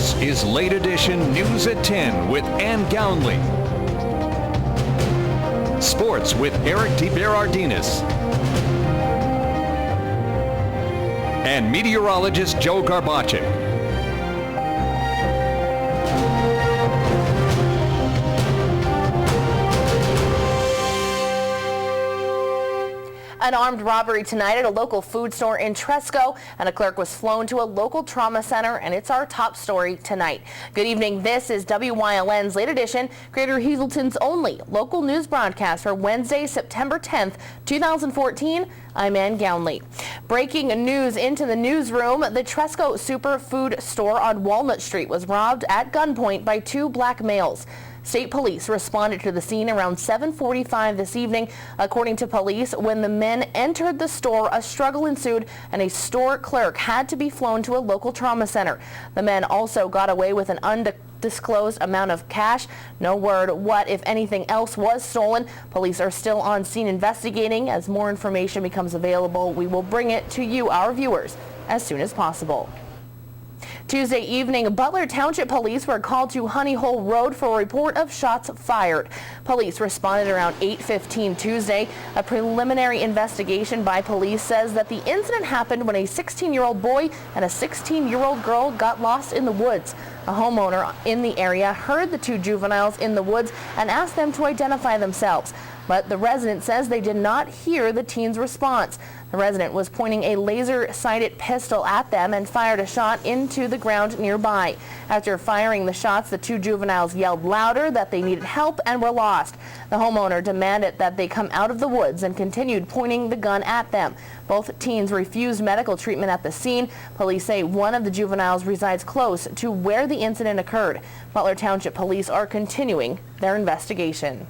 This is Late Edition News at 10 with Ann Gownley. Sports with Eric DeBerardinis. And meteorologist Joe Garbacek. An armed robbery tonight at a local food store in Tresco, and a clerk was flown to a local trauma center, and it's our top story tonight. Good evening. This is WYLN's Late Edition, Greater Hazelton's only local news broadcast for Wednesday, September 10th, 2014. I'm Ann Gownley. Breaking news into the newsroom, the Tresco Superfood store on Walnut Street was robbed at gunpoint by two black males. State police responded to the scene around 7:45 this evening. According to police, when the men entered the store, a struggle ensued and a store clerk had to be flown to a local trauma center. The men also got away with an undisclosed amount of cash. No word what, if anything else, was stolen. Police are still on scene investigating. As more information becomes available, we will bring it to you, our viewers, as soon as possible. Tuesday evening, Butler Township Police were called to Honey Hole Road for a report of shots fired. Police responded around 8:15 Tuesday. A preliminary investigation by police says that the incident happened when a 16-year-old boy and a 16-year-old girl got lost in the woods. A homeowner in the area heard the two juveniles in the woods and asked them to identify themselves. But the resident says they did not hear the teens' response. The resident was pointing a laser-sighted pistol at them and fired a shot into the ground nearby. After firing the shots, the two juveniles yelled louder that they needed help and were lost. The homeowner demanded that they come out of the woods and continued pointing the gun at them. Both teens refused medical treatment at the scene. Police say one of the juveniles resides close to where the incident occurred. Butler Township Police are continuing their investigation.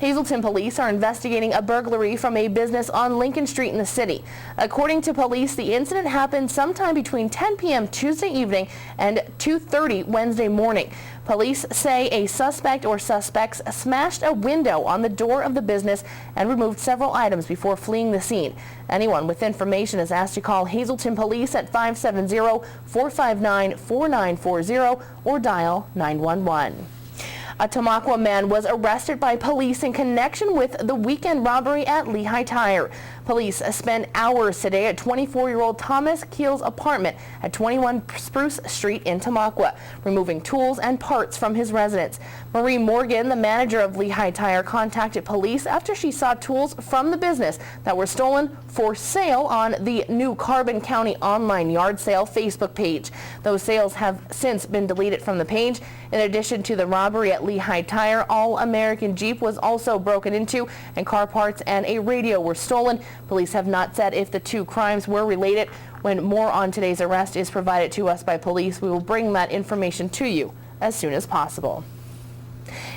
Hazelton police are investigating a burglary from a business on Lincoln Street in the city. According to police, the incident happened sometime between 10 p.m. Tuesday evening and 2:30 Wednesday morning. Police say a suspect or suspects smashed a window on the door of the business and removed several items before fleeing the scene. Anyone with information is asked to call Hazelton Police at 570-459-4940 or dial 911. A Tamaqua man was arrested by police in connection with the weekend robbery at Lehigh Tire. Police spent hours today at 24-year-old Thomas Keel's apartment at 21 Spruce Street in Tamaqua, removing tools and parts from his residence. Marie Morgan, the manager of Lehigh Tire, contacted police after she saw tools from the business that were stolen for sale on the new Carbon County online yard sale Facebook page. Those sales have since been deleted from the page. In addition to the robbery at Lehigh Tire, All-American Jeep was also broken into, and car parts and a radio were stolen. Police have not said if the two crimes were related. When more on today's arrest is provided to us by police, we will bring that information to you as soon as possible.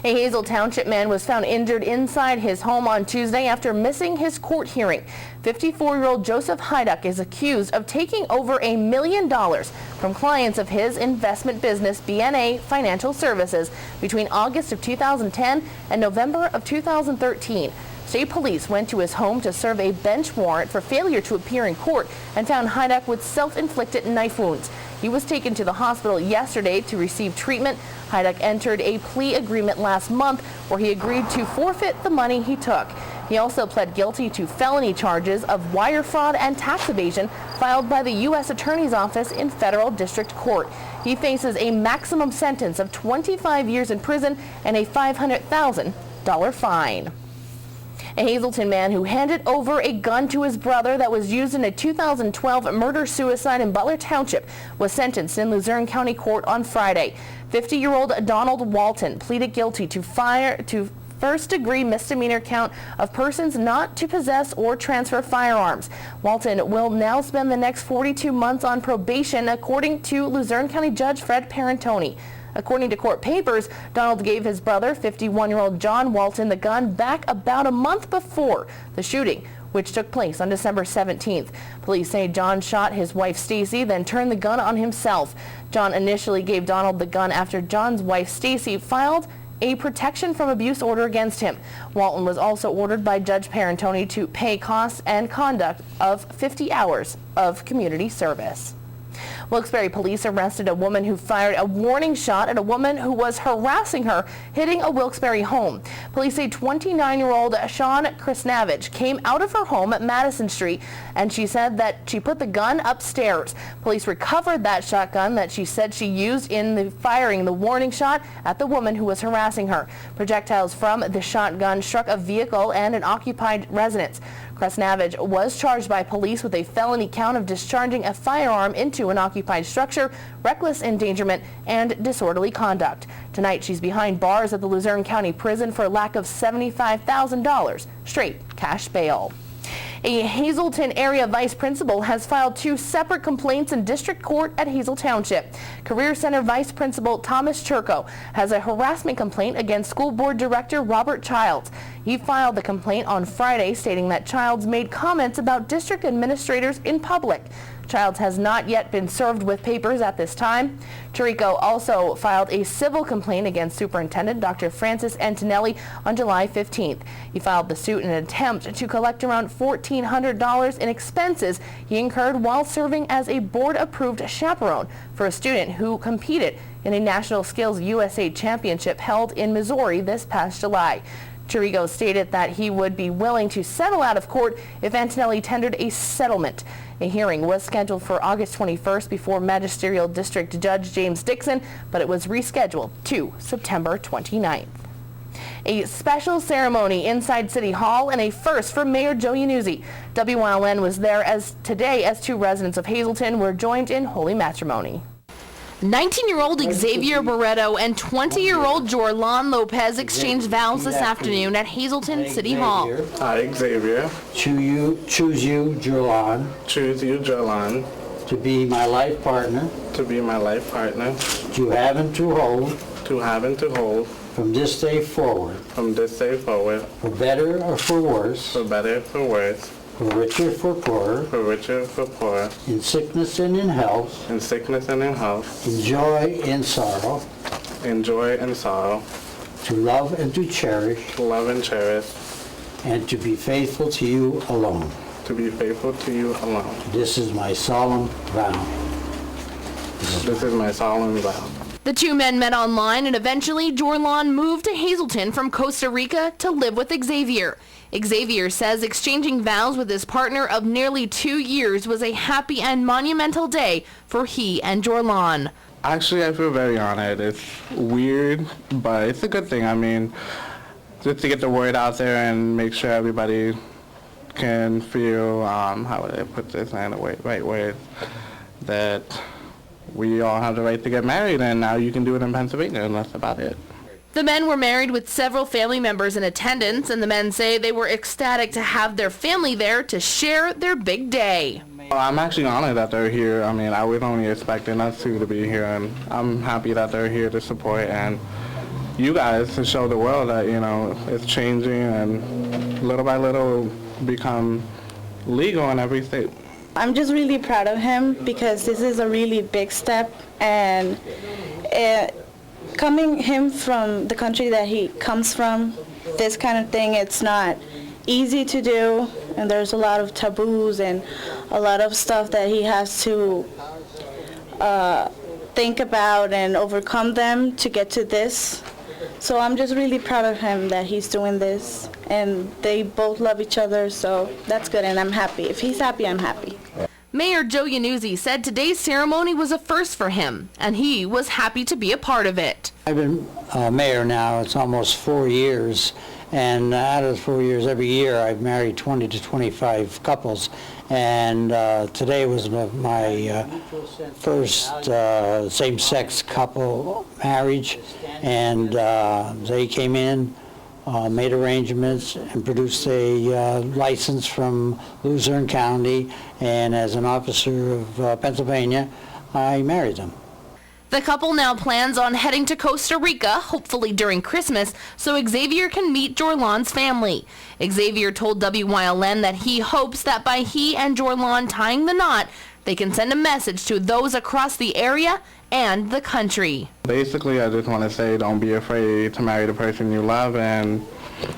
A Hazel Township man was found injured inside his home on Tuesday after missing his court hearing. 54-year-old Joseph Hyduck is accused of taking over $1 million from clients of his investment business, BNA Financial Services, between August of 2010 and November of 2013. State police went to his home to serve a bench warrant for failure to appear in court and found Hyduck with self-inflicted knife wounds. He was taken to the hospital yesterday to receive treatment. Hyduck entered a plea agreement last month where he agreed to forfeit the money he took. He also pled guilty to felony charges of wire fraud and tax evasion filed by the U.S. Attorney's Office in Federal District Court. He faces a maximum sentence of 25 years in prison and a $500,000 fine. A Hazelton man who handed over a gun to his brother that was used in a 2012 murder-suicide in Butler Township was sentenced in Luzerne County Court on Friday. 50-year-old Donald Walton pleaded guilty to first-degree misdemeanor count of persons not to possess or transfer firearms. Walton will now spend the next 42 months on probation, according to Luzerne County Judge Fred Parentoni. According to court papers, Donald gave his brother, 51-year-old John Walton, the gun back about a month before the shooting, which took place on December 17th. Police say John shot his wife Stacy, then turned the gun on himself. John initially gave Donald the gun after John's wife Stacy filed a protection from abuse order against him. Walton was also ordered by Judge Parentoni to pay costs and conduct of 50 hours of community service. Wilkes-Barre police arrested a woman who fired a warning shot at a woman who was harassing her, hitting a Wilkes-Barre home. Police say 29-year-old Sean Krisnavich came out of her home at Madison Street, and she said that she put the gun upstairs. Police recovered that shotgun that she said she used in firing the warning shot at the woman who was harassing her. Projectiles from the shotgun struck a vehicle and an occupied residence. Krisnavich was charged by police with a felony count of discharging a firearm into an occupied structure, reckless endangerment, and disorderly conduct. Tonight, she's behind bars at the Luzerne County Prison for lack of $75,000 straight cash bail. A Hazleton area vice principal has filed 2 separate complaints in district court at Hazel Township. Career Center Vice Principal Thomas Churko has a harassment complaint against School Board Director Robert Childs. He filed the complaint on Friday, stating that Childs made comments about district administrators in public. Childs has not yet been served with papers at this time. Chirico also filed a civil complaint against Superintendent Dr. Francis Antonelli on July 15th. He filed the suit in an attempt to collect around $1,400 in expenses he incurred while serving as a board-approved chaperone for a student who competed in a National Skills USA Championship held in Missouri this past July. Chirico stated that he would be willing to settle out of court if Antonelli tendered a settlement. A hearing was scheduled for August 21st before Magisterial District Judge James Dixon, but it was rescheduled to September 29th. A special ceremony inside City Hall and a first for Mayor Joe Yanuzzi. WYLN was there today as 2 residents of Hazleton were joined in holy matrimony. 19-year-old Xavier Barreto and 20-year-old Jorlan Lopez exchanged vows this afternoon at Hazleton City Hall. I, Xavier, choose you, Jorlan, to be my life partner, to have and to hold, from this day forward, for better or for worse, for richer, for poorer, in sickness and in health, in joy and sorrow, to love and to cherish, and to be faithful to you alone. This is my solemn vow. The 2 men met online, and eventually Jorlan moved to Hazleton from Costa Rica to live with Xavier. Xavier says exchanging vows with his partner of nearly 2 years was a happy and monumental day for he and Jorlan. Actually, I feel very honored. It's weird, but it's a good thing. I mean, just to get the word out there and make sure everybody can feel, how would I put this in the right way, that we all have the right to get married, and now you can do it in Pennsylvania, and that's about it. The men were married with several family members in attendance, and the men say they were ecstatic to have their family there to share their big day. Well, I'm actually honored that they're here. I mean, I was only expecting us 2 to be here, and I'm happy that they're here to support and you guys to show the world that, you know, it's changing and little by little become legal in every state. I'm just really proud of him because this is a really big step, and coming him from the country that he comes from, this kind of thing, it's not easy to do, and there's a lot of taboos and a lot of stuff that he has to think about and overcome them to get to this. So I'm just really proud of him that he's doing this, and they both love each other, so that's good, and I'm happy. If he's happy, I'm happy. Mayor Joe Yanuzzi said today's ceremony was a first for him, and he was happy to be a part of it. I've been mayor now, it's almost 4 years, and out of the 4 years, every year I've married 20 to 25 couples, and today was my first same-sex couple marriage, and they came in, made arrangements, and produced a license from Luzerne County, and as an officer of Pennsylvania, I married them. The couple now plans on heading to Costa Rica, hopefully during Christmas, so Xavier can meet Jorlan's family. Xavier told WYLN that he hopes that by he and Jorlan tying the knot, they can send a message to those across the area and the country. Basically, I just want to say don't be afraid to marry the person you love, and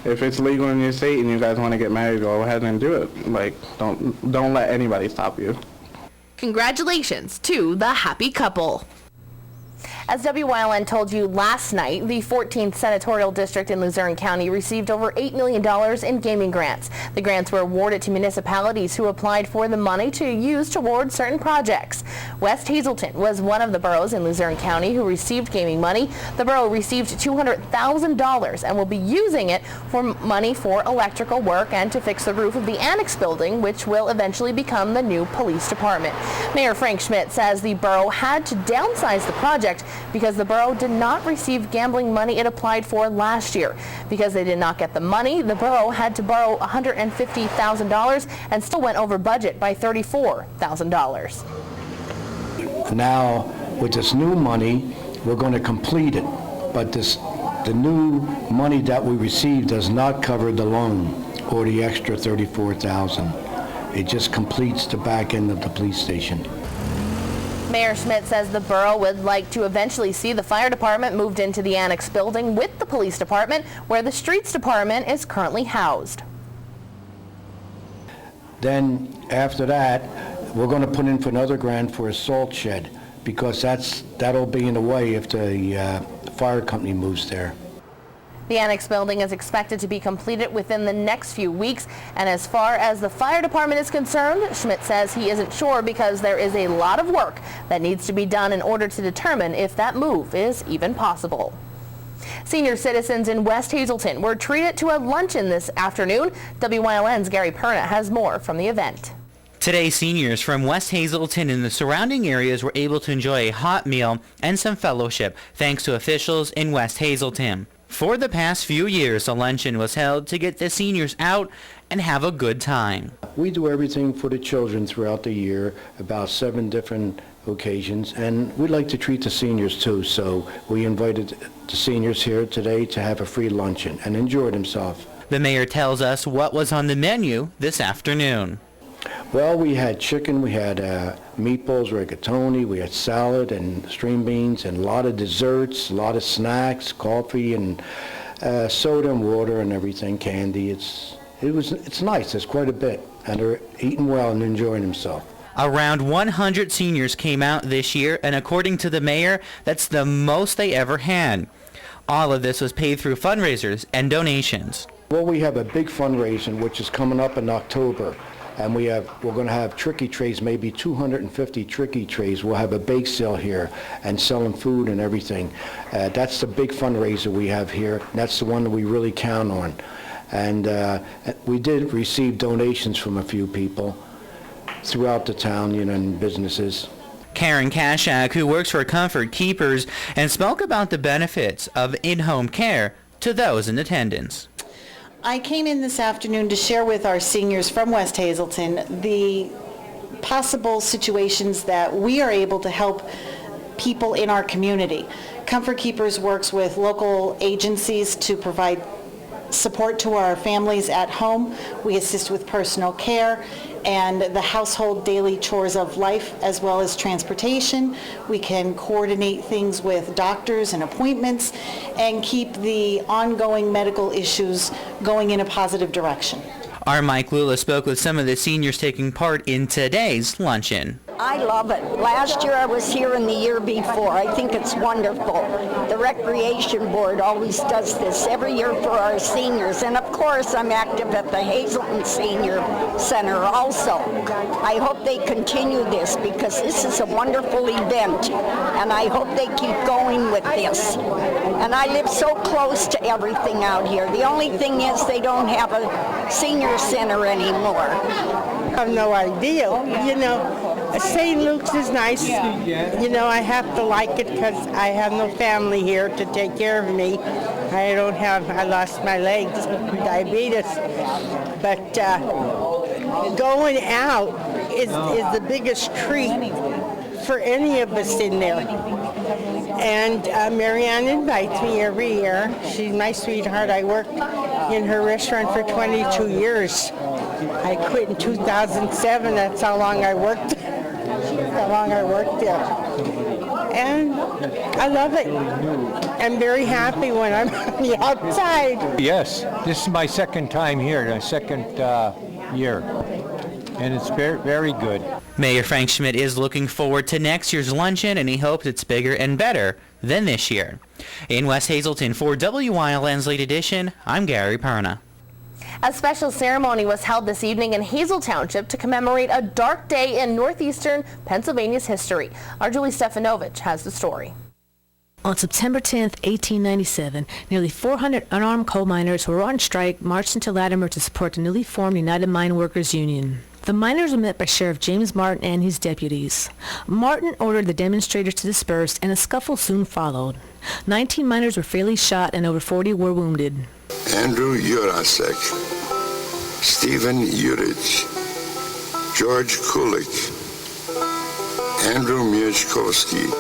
if it's legal in your state and you guys want to get married, go ahead and do it. Like, don't let anybody stop you. Congratulations to the happy couple. As WYLN told you last night, the 14th Senatorial District in Luzerne County received over $8 million in gaming grants. The grants were awarded to municipalities who applied for the money to use toward certain projects. West Hazelton was one of the boroughs in Luzerne County who received gaming money. The borough received $200,000 and will be using it for money for electrical work and to fix the roof of the annex building, which will eventually become the new police department. Mayor Frank Schmidt says the borough had to downsize the project because the borough did not receive gambling money it applied for last year. Because they did not get the money, the borough had to borrow $150,000 and still went over budget by $34,000. Now, with this new money, we're going to complete it, but the new money that we received does not cover the loan or the extra $34,000. It just completes the back end of the police station. Mayor Schmidt says the borough would like to eventually see the fire department moved into the annex building with the police department, where the streets department is currently housed. Then, after that, we're going to put in for another grant for a salt shed, because that'll be in the way if the fire company moves there. The annex building is expected to be completed within the next few weeks, and as far as the fire department is concerned, Schmidt says he isn't sure because there is a lot of work that needs to be done in order to determine if that move is even possible. Senior citizens in West Hazelton were treated to a luncheon this afternoon. WYLN's Gary Perna has more from the event. Today, seniors from West Hazelton and the surrounding areas were able to enjoy a hot meal and some fellowship thanks to officials in West Hazelton. For the past few years, a luncheon was held to get the seniors out and have a good time. We do everything for the children throughout the year, about 7 different occasions, and we'd like to treat the seniors too, so we invited the seniors here today to have a free luncheon and enjoy themselves. The mayor tells us what was on the menu this afternoon. Well, we had chicken, we had meatballs, rigatoni, we had salad and string beans, and a lot of desserts, a lot of snacks, coffee, and soda and water and everything, candy. It's nice. It's quite a bit, and they're eating well and enjoying themselves. Around 100 seniors came out this year, and according to the mayor, that's the most they ever had. All of this was paid through fundraisers and donations. Well, we have a big fundraiser which is coming up in October. And we're going to have tricky trays, maybe 250 tricky trays. We'll have a bake sale here and selling food and everything. That's the big fundraiser we have here. That's the one that we really count on. And we did receive donations from a few people throughout the town, and businesses. Karen Kashak, who works for Comfort Keepers, and spoke about the benefits of in-home care to those in attendance. I came in this afternoon to share with our seniors from West Hazelton the possible situations that we are able to help people in our community. Comfort Keepers works with local agencies to provide support to our families at home. We assist with personal care and the household daily chores of life, as well as transportation. We can coordinate things with doctors and appointments and keep the ongoing medical issues going in a positive direction. Our Mike Lula spoke with some of the seniors taking part in today's luncheon. I love it. Last year I was here and the year before. I think it's wonderful. The Recreation Board always does this every year for our seniors. And of course I'm active at the Hazelton Senior Center also. I hope they continue this because this is a wonderful event. And I hope they keep going with this. And I live so close to everything out here. The only thing is they don't have a senior center anymore. I have no idea. St. Luke's is nice. I have to like it because I have no family here to take care of me. I lost my legs, diabetes. But going out is the biggest treat for any of us in there. And Marianne invites me every year. She's my sweetheart. I worked in her restaurant for 22 years. I quit in 2007. That's how long I worked. There. And I love it. I'm very happy when I'm on the outside. Yes, this is my second time here, the second year. and it's very good. Mayor Frank Schmidt is looking forward to next year's luncheon, and he hopes it's bigger and better than this year. In West Hazelton for WYLN's Late Edition, I'm Gary Perna. A special ceremony was held this evening in Hazel Township to commemorate a dark day in northeastern Pennsylvania's history. Our Julie Stefanovich has the story. On September 10, 1897, nearly 400 unarmed coal miners who were on strike marched into Latimer to support the newly formed United Mine Workers Union. The miners were met by Sheriff James Martin and his deputies. Martin ordered the demonstrators to disperse, and a scuffle soon followed. 19 miners were fatally shot and over 40 were wounded. Andrew Jurasek, Stephen Urich, George Kulik, Andrew Mieczkowski.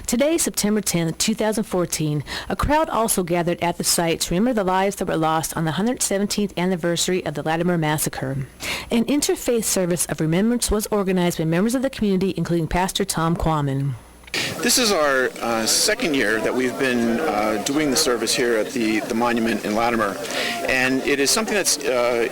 Today, September 10, 2014, a crowd also gathered at the site to remember the lives that were lost on the 117th anniversary of the Latimer Massacre. An interfaith service of remembrance was organized by members of the community, including Pastor Tom Quammen. This is our second year that we've been doing the service here at the monument in Latimer, and it is something that's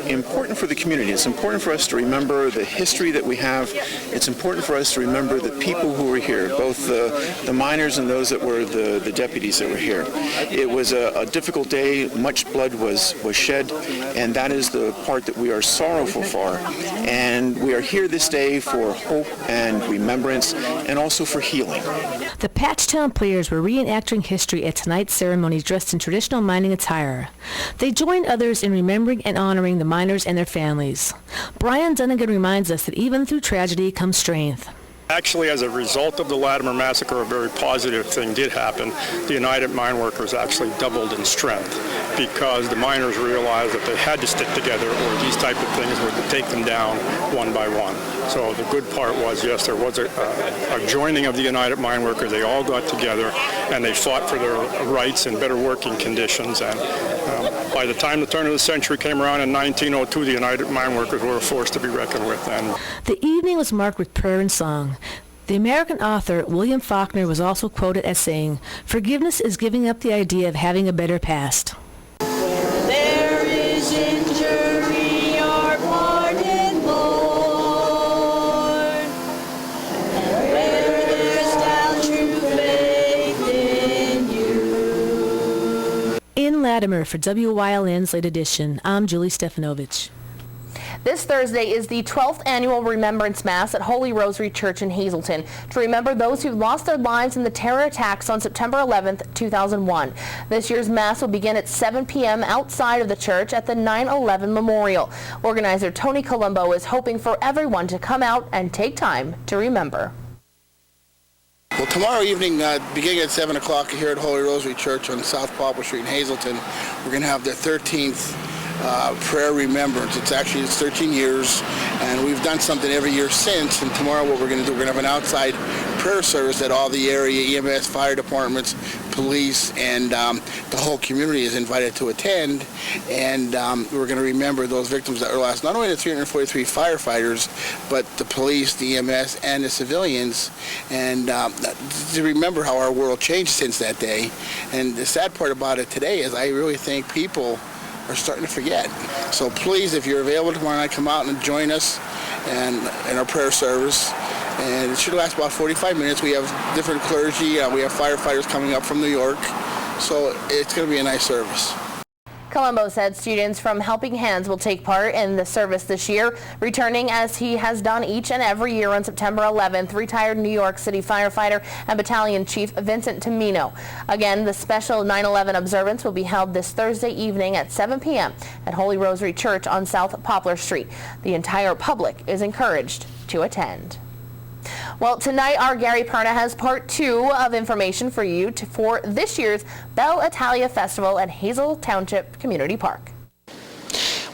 important for the community. It's important for us to remember the history that we have. It's important for us to remember the people who were here, both the miners and those that were the deputies that were here. It was a difficult day. Much blood was shed, and that is the part that we are sorrowful for. And we are here this day for hope and remembrance, and also for healing. The Patchtown Players were reenacting history at tonight's ceremony dressed in traditional mining attire. They joined others in remembering and honoring the miners and their families. Brian Dunnigan reminds us that even through tragedy comes strength. Actually, as a result of the Latimer Massacre, a very positive thing did happen. The United Mine Workers actually doubled in strength because the miners realized that they had to stick together or these type of things were to take them down one by one. So the good part was, yes, there was a joining of the United Mine Workers. They all got together and they fought for their rights and better working conditions. And by the time the turn of the century came around in 1902, the United Mine Workers were a force to be reckoned with. And the evening was marked with prayer and song. The American author William Faulkner was also quoted as saying, "Forgiveness is giving up the idea of having a better past." Where there is injury or pardon born, and where there's doubt true faith in you. In Latimer for WYLN's Late Edition, I'm Julie Stefanovich. This Thursday is the 12th annual Remembrance Mass at Holy Rosary Church in Hazelton to remember those who lost their lives in the terror attacks on September 11th, 2001. This year's Mass will begin at 7 p.m. outside of the church at the 9/11 Memorial. Organizer Tony Colombo is hoping for everyone to come out and take time to remember. Well, tomorrow evening, beginning at 7 o'clock here at Holy Rosary Church on South Poplar Street in Hazelton, we're going to have the 13th prayer remembrance. It's 13 years, and we've done something every year since. And tomorrow what we're going to do, we're going to have an outside prayer service that all the area EMS, fire departments, police, and the whole community is invited to attend. And we're going to remember those victims that were lost, not only the 343 firefighters, but the police, the EMS, and the civilians, and to remember how our world changed since that day. And the sad part about it today is I really think people are starting to forget. So please, if you're available tomorrow night, come out and join us in our prayer service. And it should last about 45 minutes. We have different clergy. We have firefighters coming up from New York. So it's going to be a nice service. Colombo said students from Helping Hands will take part in the service this year, returning as he has done each and every year on September 11th, retired New York City firefighter and battalion chief Vincent Tomino. Again, the special 9/11 observance will be held this Thursday evening at 7 p.m. at Holy Rosary Church on South Poplar Street. The entire public is encouraged to attend. Well, tonight our Gary Perna has part 2 of information for you for this year's Belle Italia Festival at Hazel Township Community Park.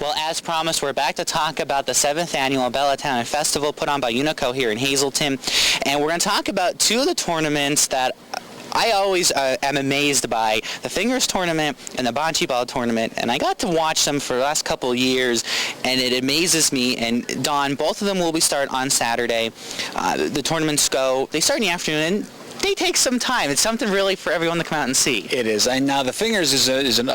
Well, as promised, we're back to talk about the 7th annual Belle Italia Festival put on by Unico here in Hazelton. And we're going to talk about 2 of the tournaments that I always am amazed by, the Fingers Tournament and the Bocce Ball Tournament, and I got to watch them for the last couple of years, and it amazes me. And Dawn, both of them will be start on Saturday. The tournaments they start in the afternoon, and they take some time. It's something really for everyone to come out and see. It is. And now the Fingers is an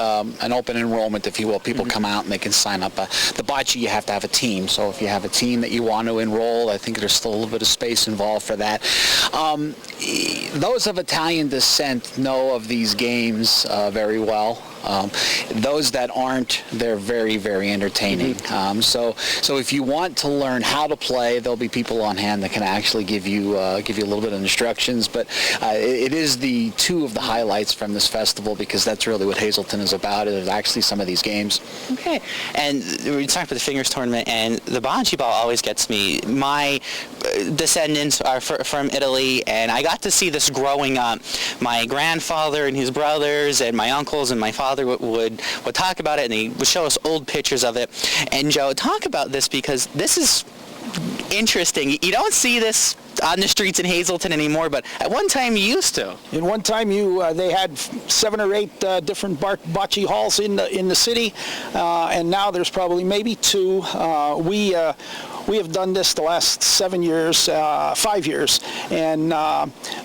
open enrollment, if you will. People come out and they can sign up. The bocce, you have to have a team. So if you have a team that you want to enroll, I think there's still a little bit of space involved for that. Those of Italian descent know of these games very well. Those that aren't, they're very, very entertaining. So if you want to learn how to play, there'll be people on hand that can actually give you a little bit of instructions. But it is two of the highlights from this festival, because that's really what Hazleton is about. It is actually some of these games. Okay. And we talked about the Fingers tournament, and the bocce ball always gets me. My descendants are from Italy, and I got to see this growing up. My grandfather and his brothers and my uncles and my father would talk about it, and he would show us old pictures of it. And Joe, talk about this, because this is interesting. You don't see this on the streets in Hazleton anymore, but at one time you used to. At one time, they had 7 or 8 different bocce halls in the city, and now there's probably maybe 2. We have done this the last 5 years, and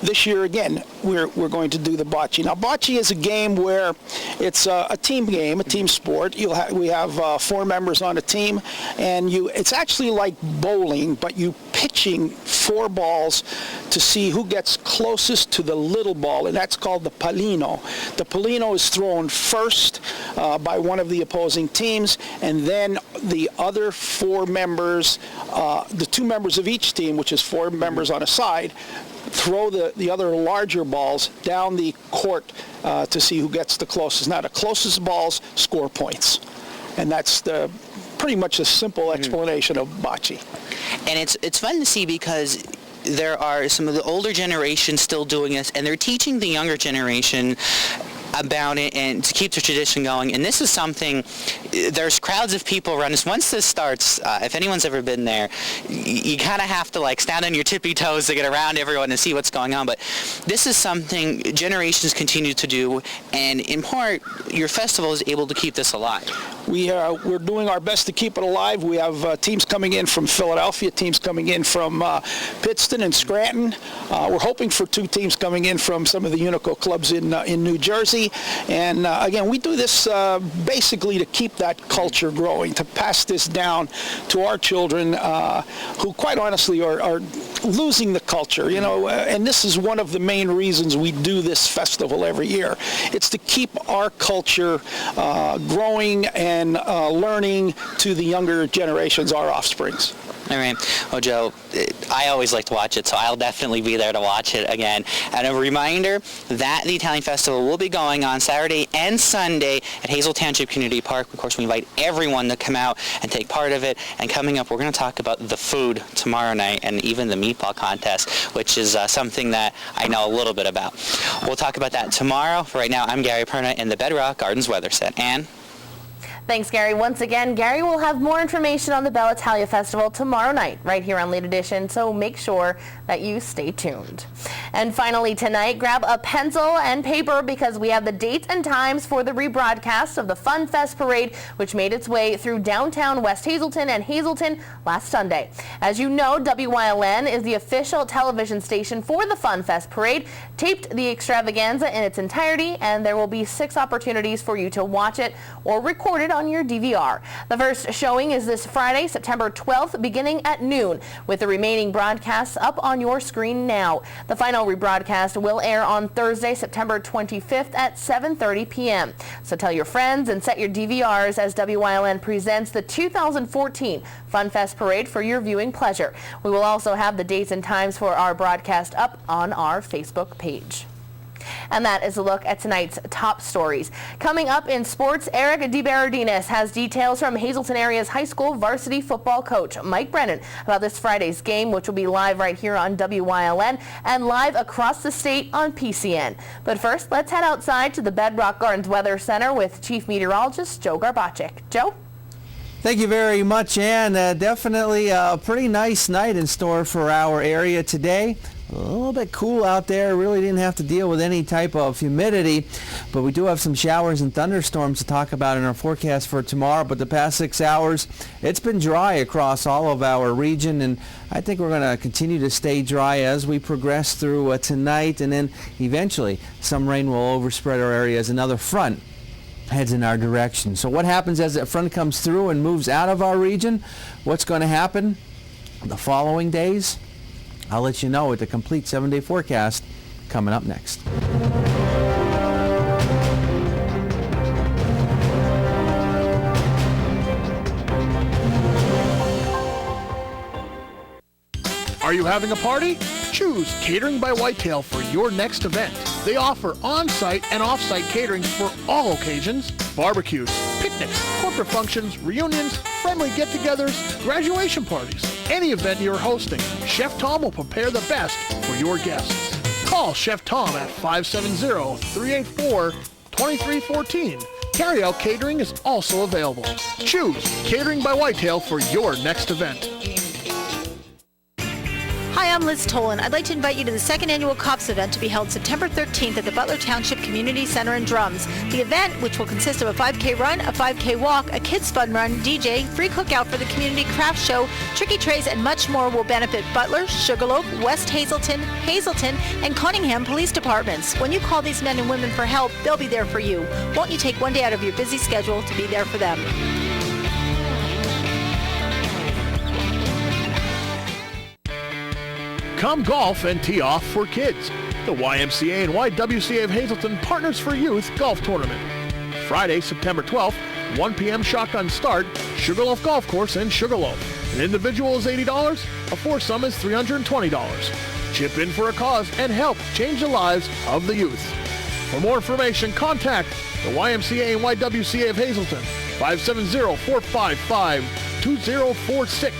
this year again we're going to do the bocce. Now, bocce is a game where it's a team game, a team sport. We have 4 members on a team, and it's actually like bowling, but you pitching 4 balls to see who gets closest to the little ball, and that's called the pallino. The pallino is thrown first by one of the opposing teams, and then the other 4 members, the 2 members of each team, which is 4 members on a side, throw the other larger balls down the court to see who gets the closest. Now, the closest balls score points, and that's pretty much a simple explanation of bocce. And it's fun to see, because there are some of the older generation still doing this, and they're teaching the younger generation about it and to keep the tradition going. And this is something, there's crowds of people around us. Once this starts, if anyone's ever been there, you kind of have to stand on your tippy toes to get around everyone and see what's going on. But this is something generations continue to do, and in part, your festival is able to keep this alive. We're doing our best to keep it alive. We have teams coming in from Philadelphia, teams coming in from Pittston and Scranton. We're hoping for 2 teams coming in from some of the Unico clubs in New Jersey. And again, we do this basically to keep that culture growing, to pass this down to our children who quite honestly are losing the culture, and this is one of the main reasons we do this festival every year. It's to keep our culture growing and learning to the younger generations, our offsprings. All right. Well, Joe, I always like to watch it, so I'll definitely be there to watch it again. And a reminder that the Italian Festival will be going on Saturday and Sunday at Hazel Township Community Park. Of course, we invite everyone to come out and take part of it. And coming up, we're going to talk about the food tomorrow night, and even the meatball contest, which is something that I know a little bit about. We'll talk about that tomorrow. For right now, I'm Gary Perna in the Bedrock Gardens Weather Set. Ann? Thanks, Gary. Once again, Gary will have more information on the Bella Italia Festival tomorrow night right here on Late Edition, so make sure that you stay tuned. And finally tonight, grab a pencil and paper, because we have the dates and times for the rebroadcast of the Fun Fest Parade, which made its way through downtown West Hazleton and Hazleton last Sunday. As you know, WYLN is the official television station for the Fun Fest Parade, taped the extravaganza in its entirety, and there will be 6 opportunities for you to watch it or record it on your DVR. The first showing is this Friday, September 12th, beginning at noon, with the remaining broadcasts up on your screen now. The final rebroadcast will air on Thursday, September 25th at 7:30 p.m. So tell your friends and set your DVRs as WYLN presents the 2014 Fun Fest Parade for your viewing pleasure. We will also have the dates and times for our broadcast up on our Facebook page. And that is a look at tonight's top stories. Coming up in sports, Eric DeBerardinis has details from Hazleton area's high school varsity football coach Mike Brennan about this Friday's game, which will be live right here on WYLN and live across the state on PCN. But first, let's head outside to the Bedrock Gardens Weather Center with Chief Meteorologist Joe Garbacik. Joe? Thank you very much, Ann. Definitely a pretty nice night in store for our area today. A little bit cool out there. Really didn't have to deal with any type of humidity, but we do have some showers and thunderstorms to talk about in our forecast for tomorrow. But the past 6 hours, it's been dry across all of our region, and I think we're going to continue to stay dry as we progress through tonight, and then eventually some rain will overspread our area as another front heads in our direction. So what happens as that front comes through and moves out of our region? What's going to happen the following days? I'll let you know with the complete 7-day forecast coming up next. Are you having a party? Choose Catering by Whitetail for your next event. They offer on-site and off-site catering for all occasions: barbecues, picnics, corporate functions, reunions, friendly get-togethers, graduation parties. Any event you're hosting, Chef Tom will prepare the best for your guests. Call Chef Tom at 570-384-2314. Carryout catering is also available. Choose Catering by Whitetail for your next event. Hi, I'm Liz Tolan. I'd like to invite you to the second annual COPS event to be held September 13th at the Butler Township Community Center in Drums. The event, which will consist of a 5K run, a 5K walk, a kids fun run, DJ, free cookout for the community craft show, tricky trays, and much more, will benefit Butler, Sugarloaf, West Hazelton, and Cunningham police departments. When you call these men and women for help, they'll be there for you. Won't you take one day out of your busy schedule to be there for them? Come golf and tee off for kids. The YMCA and YWCA of Hazleton Partners for Youth Golf Tournament. Friday, September 12th, 1 p.m. shotgun start, Sugarloaf Golf Course in Sugarloaf. An individual is $80, a foursome is $320. Chip in for a cause and help change the lives of the youth. For more information, contact the YMCA and YWCA of Hazleton, 570-455-2046.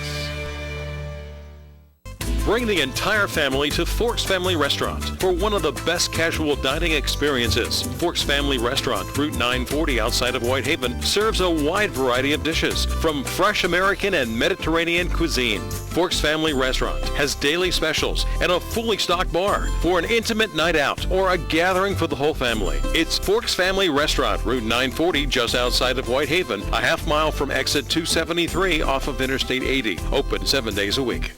Bring the entire family to Forks Family Restaurant for one of the best casual dining experiences. Forks Family Restaurant, Route 940 outside of Whitehaven, serves a wide variety of dishes from fresh American and Mediterranean cuisine. Forks Family Restaurant has daily specials and a fully stocked bar for an intimate night out or a gathering for the whole family. It's Forks Family Restaurant, Route 940 just outside of Whitehaven, a half mile from exit 273 off of Interstate 80. Open 7 days a week.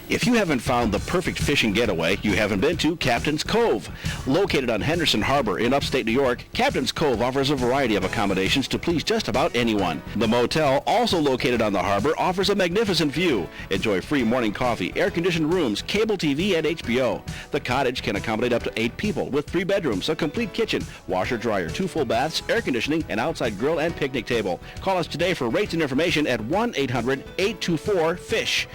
If you haven't found the perfect fishing getaway, you haven't been to Captain's Cove. Located on Henderson Harbor in upstate New York, Captain's Cove offers a variety of accommodations to please just about anyone. The motel, also located on the harbor, offers a magnificent view. Enjoy free morning coffee, air-conditioned rooms, cable TV, and HBO. The cottage can accommodate up to 8 people with 3 bedrooms, a complete kitchen, washer-dryer, 2 full baths, air conditioning, and outside grill and picnic table. Call us today for rates and information at 1-800-824-FISH.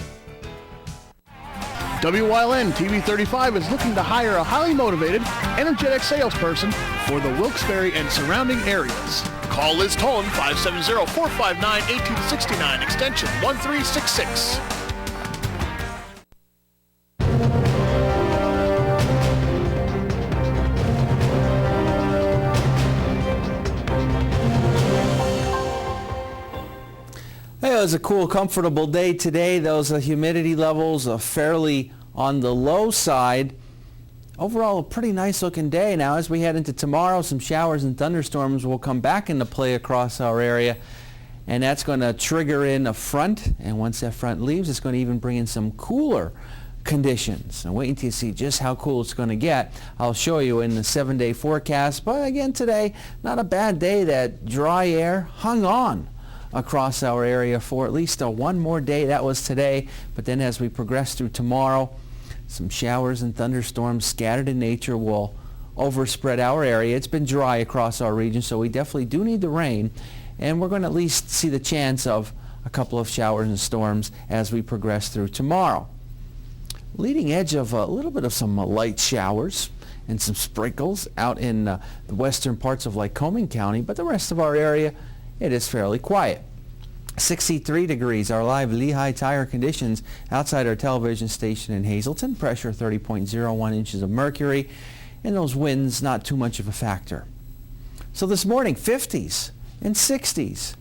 WYLN TV35 is looking to hire a highly motivated, energetic salesperson for the Wilkes-Barre and surrounding areas. Call Liz Tolan, 570-459-8269, extension 1366. Hey, it was a cool, comfortable day today. Those humidity levels are fairly on the low side. Overall, a pretty nice looking day. Now, as we head into tomorrow, some showers and thunderstorms will come back into play across our area, and that's going to trigger in a front. And once that front leaves, it's going to even bring in some cooler conditions. I'm waiting to see just how cool it's going to get. I'll show you in the 7-day forecast. But again, today, not a bad day. That dry air hung on across our area for at least one more day. That was today. But then as we progress through tomorrow, some showers and thunderstorms scattered in nature will overspread our area. It's been dry across our region, so we definitely do need the rain. And we're going to at least see the chance of a couple of showers and storms as we progress through tomorrow. Leading edge of a little bit of some light showers and some sprinkles out in the western parts of Lycoming County, but the rest of our area, it is fairly quiet. 63 degrees, our live Lehigh tire conditions outside our television station in Hazleton. Pressure 30.01 inches of mercury, and those winds not too much of a factor. So this morning, 50s and 60s.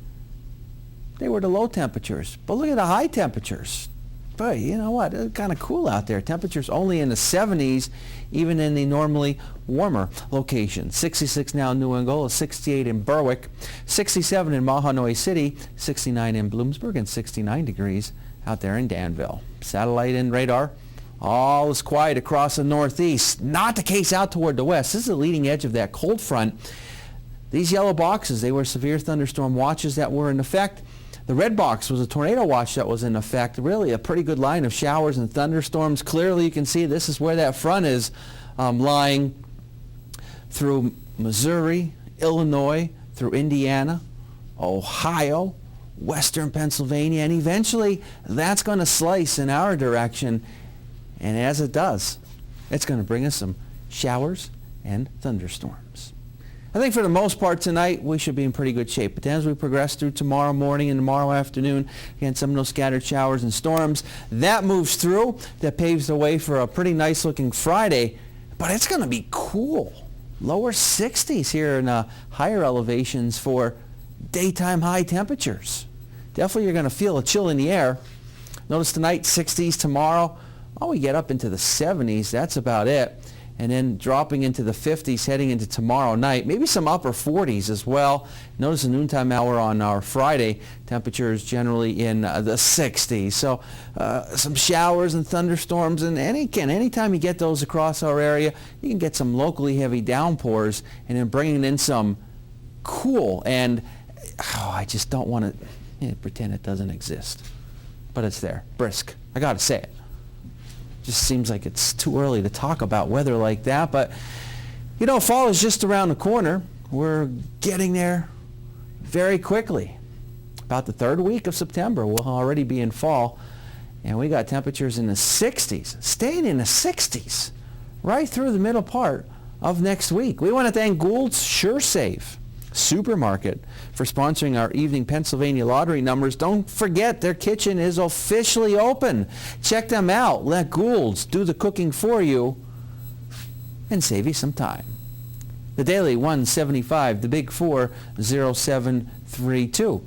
They were the low temperatures, but look at the high temperatures. but you know what? It's kind of cool out there. Temperatures only in the 70s, even in the normally warmer locations. 66 now in New Angola, 68 in Berwick, 67 in Mahanoy City, 69 in Bloomsburg, and 69 degrees out there in Danville. Satellite and radar, all is quiet across the northeast. Not the case out toward the west. This is the leading edge of that cold front. These yellow boxes, they were severe thunderstorm watches that were in effect. The red box was a tornado watch that was in effect. Really a pretty good line of showers and thunderstorms. Clearly you can see this is where that front is lying through Missouri, Illinois, through Indiana, Ohio, western Pennsylvania, and eventually that's going to slice in our direction. And as it does, it's going to bring us some showers and thunderstorms. I think for the most part tonight, we should be in pretty good shape. But as we progress through tomorrow morning and tomorrow afternoon, again, some of those scattered showers and storms, that moves through. That paves the way for a pretty nice looking Friday. But it's going to be cool. Lower 60s here in higher elevations for daytime high temperatures. Definitely you're going to feel a chill in the air. Notice tonight, 60s tomorrow. Oh, we get up into the 70s. That's about it. And then dropping into the 50s heading into tomorrow night. Maybe some upper 40s as well. Notice the noontime hour on our Friday. Temperatures generally in the 60s. So some showers and thunderstorms. And anytime you get those across our area, you can get some locally heavy downpours. And then bringing in some cool. And I just don't want to pretend it doesn't exist. But it's there. Brisk. I got to say it. Just seems like it's too early to talk about weather like that, but you know, fall is just around the corner. We're getting there very quickly. About the third week of September, we'll already be in fall, and we got temperatures in the 60s, staying in the 60s right through the middle part of next week. We want to thank Gould's SureSave Supermarket for sponsoring our evening Pennsylvania lottery numbers. Don't forget, their kitchen is officially open. Check them out. Let Gould's do the cooking for you and save you some time. The Daily 175, the Big 4 0732.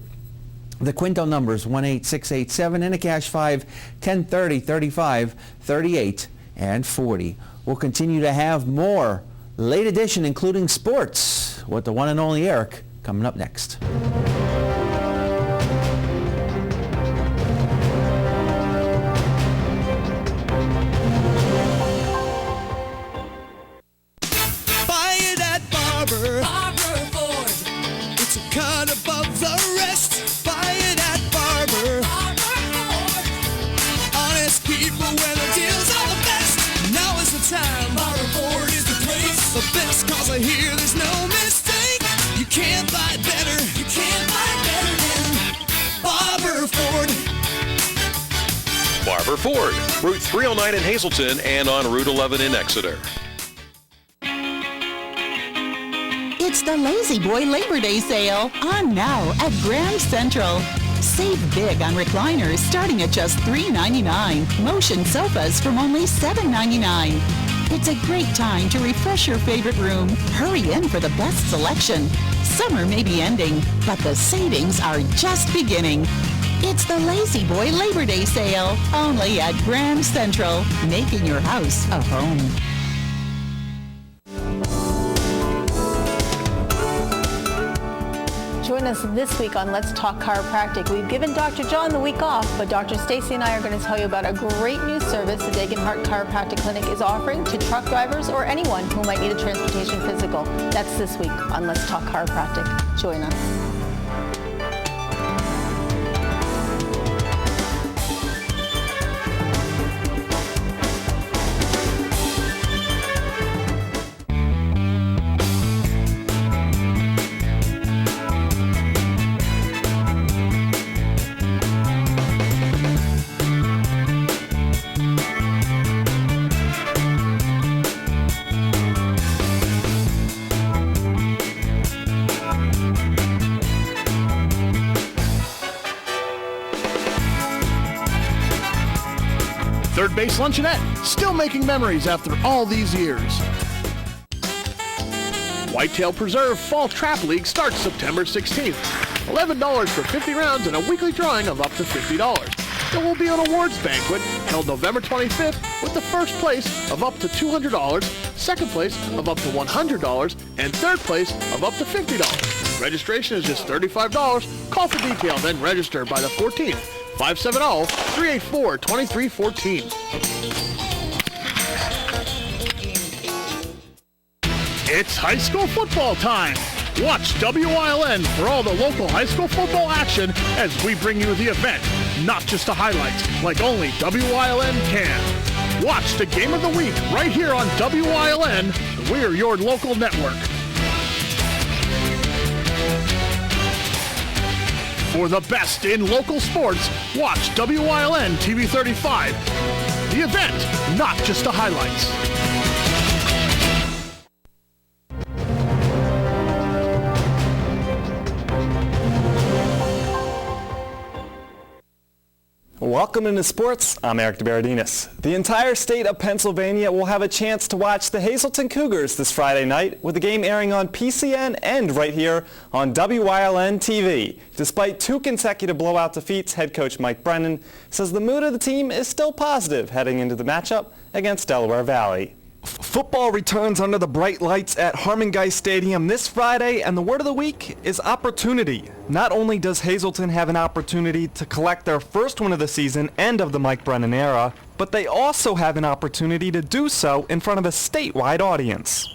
The Quinto numbers 18687 and a cash 5 1030 35 38 and 40. We'll continue to have more late edition, including sports, with the one and only Eric, coming up next. Buy it at Barber. Barber Ford. It's a cut above the rest. Buy it at Barber. Barber Ford. Honest people where the deals are the best. Now is the time. Barber Ford is the place. The best cause I hear there's no mistake. You can't buy better. You can't buy better than Barber Ford. Barber Ford, Route 309 in Hazleton and on Route 11 in Exeter. It's the Lazy Boy Labor Day sale on now at Grand Central. Save big on recliners starting at just $3.99. Motion sofas from only $7.99. It's a great time to refresh your favorite room. Hurry in for the best selection. Summer may be ending, but the savings are just beginning. It's the Lazy Boy Labor Day sale, only at Grand Central, making your house a home. Join us this week on Let's Talk Chiropractic. We've given Dr. John the week off, but Dr. Stacy and I are going to tell you about a great new service the Degenhart Chiropractic Clinic is offering to truck drivers or anyone who might need a transportation physical. That's this week on Let's Talk Chiropractic. Join us. Third Base Luncheonette, still making memories after all these years. Whitetail Preserve Fall Trap League starts September 16th. $11 for 50 rounds and a weekly drawing of up to $50. There will be an awards banquet held November 25th with the first place of up to $200, second place of up to $100, and third place of up to $50. Registration is just $35. Call for details and register by the 14th. 570-384-2314. It's high school football time. Watch WILN for all the local high school football action as we bring you the event, not just the highlights, like only WILN can. Watch the game of the week right here on WILN. We're your local network. For the best in local sports, watch WILN TV 35. The event, not just the highlights. Welcome into sports. I'm Eric DeBaradinas. The entire state of Pennsylvania will have a chance to watch the Hazleton Cougars this Friday night with the game airing on PCN and right here on WILN TV. Despite 2 consecutive blowout defeats, head coach Mike Brennan says the mood of the team is still positive heading into the matchup against Delaware Valley. Football returns under the bright lights at Harmon-Guy Stadium this Friday, and the word of the week is opportunity. Not only does Hazleton have an opportunity to collect their first win of the season and of the Mike Brennan era, but they also have an opportunity to do so in front of a statewide audience.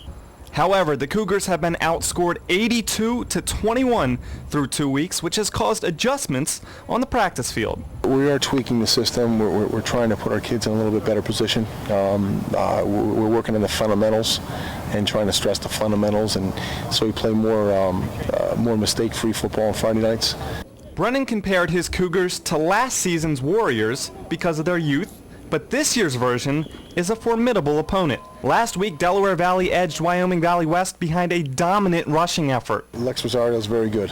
However, the Cougars have been outscored 82-21 through 2 weeks, which has caused adjustments on the practice field. We are tweaking the system. We're trying to put our kids in a little bit better position. We're working on the fundamentals and trying to stress the fundamentals, and so we play more mistake-free football on Friday nights. Brennan compared his Cougars to last season's Warriors because of their youth, but this year's version is a formidable opponent. Last week, Delaware Valley edged Wyoming Valley West behind a dominant rushing effort. Lex Rosario is very good.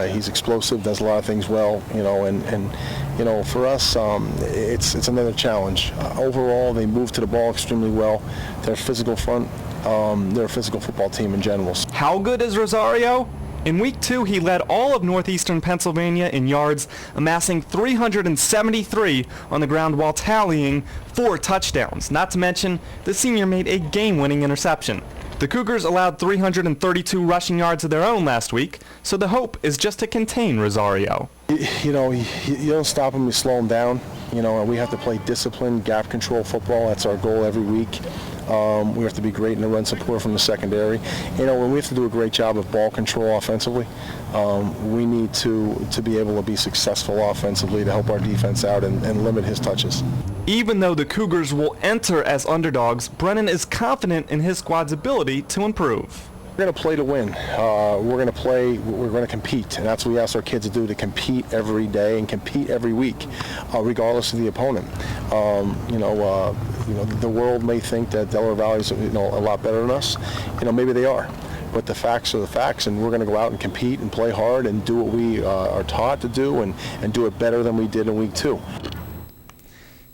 He's explosive, does a lot of things well, and for us, it's another challenge. Overall, they move to the ball extremely well. They're a physical front. They're a physical football team in general. How good is Rosario? In week 2, he led all of northeastern Pennsylvania in yards, amassing 373 on the ground while tallying 4 touchdowns. Not to mention, the senior made a game-winning interception. The Cougars allowed 332 rushing yards of their own last week, so the hope is just to contain Rosario. You don't stop him, you slow him down. And we have to play disciplined, gap control football. That's our goal every week. We have to be great in the run support from the secondary. When we have to do a great job of ball control offensively, we need to be able to be successful offensively to help our defense out and limit his touches. Even though the Cougars will enter as underdogs, Brennan is confident in his squad's ability to improve. We're going to play to win. We're going to compete, and that's what we ask our kids to do, to compete every day and compete every week, regardless of the opponent. The world may think that Delaware Valley is a lot better than us. Maybe they are. But the facts are the facts, and we're going to go out and compete and play hard and do what we are taught to do and do it better than we did in week 2.